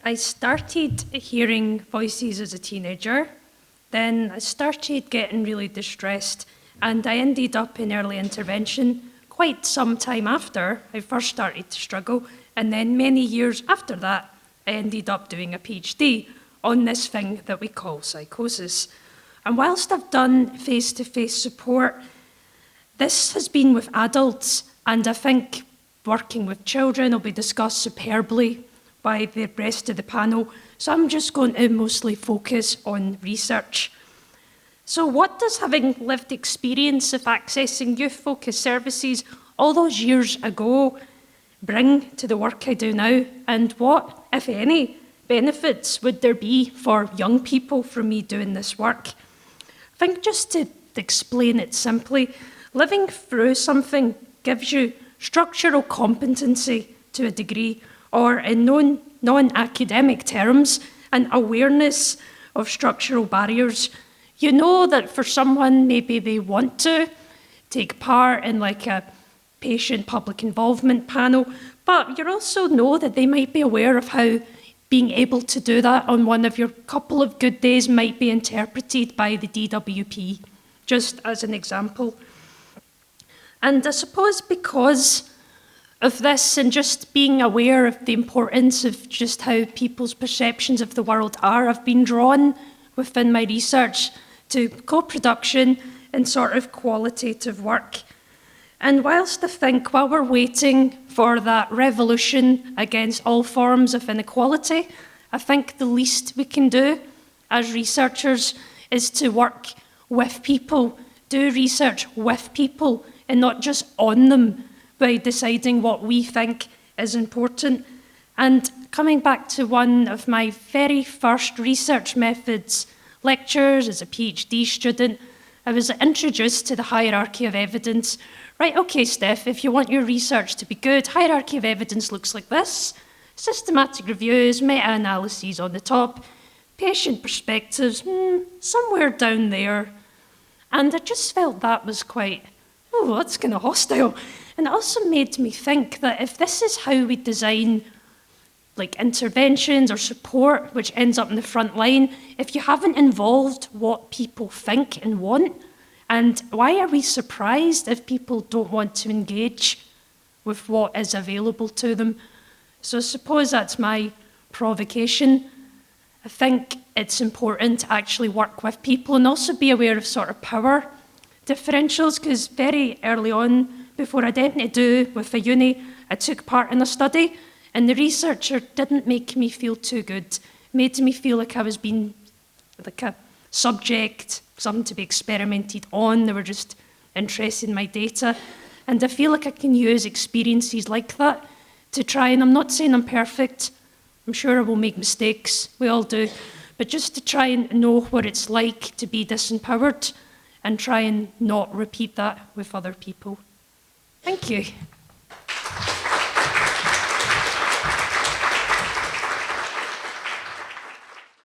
I started hearing voices as a teenager, then I started getting really distressed, and I ended up in early intervention quite some time after I first started to struggle, and then many years after that, I ended up doing a PhD on this thing that we call psychosis. And whilst I've done face-to-face support, this has been with adults, and I think working with children will be discussed superbly by the rest of the panel, so I'm just going to mostly focus on research. So what does having lived experience of accessing youth-focused services all those years ago bring to the work I do now, and what, if any, benefits would there be for young people from me doing this work? I think just to explain it simply, living through something gives you structural competency to a degree, or in non-academic terms, an awareness of structural barriers. You know that for someone, maybe they want to take part in like a patient public involvement panel, but you also know that they might be aware of how being able to do that on one of your couple of good days might be interpreted by the DWP, just as an example. And I suppose because of this and just being aware of the importance of just how people's perceptions of the world are, I've been drawn within my research to co-production and sort of qualitative work. And whilst I think while we're waiting for that revolution against all forms of inequality, I think the least we can do as researchers is to work with people, do research with people, and not just on them by deciding what we think is important. And coming back to one of my very first research methods, lectures as a PhD student, I was introduced to the hierarchy of evidence. Right, okay, Steph, if you want your research to be good, hierarchy of evidence looks like this. Systematic reviews, meta-analyses on the top, patient perspectives, somewhere down there. And I just felt that was quite, that's kind of hostile. And it also made me think that if this is how we design like interventions or support, which ends up in the front line, if you haven't involved what people think and want, and why are we surprised if people don't want to engage with what is available to them? So I suppose that's my provocation. I think it's important to actually work with people and also be aware of sort of power differentials, because very early on, before I had anything to do with the uni, I took part in a study, and the researcher didn't make me feel too good. It made me feel like I was being like a subject, something to be experimented on. They were just interested in my data. And I feel like I can use experiences like that to try, and I'm not saying I'm perfect, I'm sure I will make mistakes, we all do, but just to try and know what it's like to be disempowered and try and not repeat that with other people. Thank you.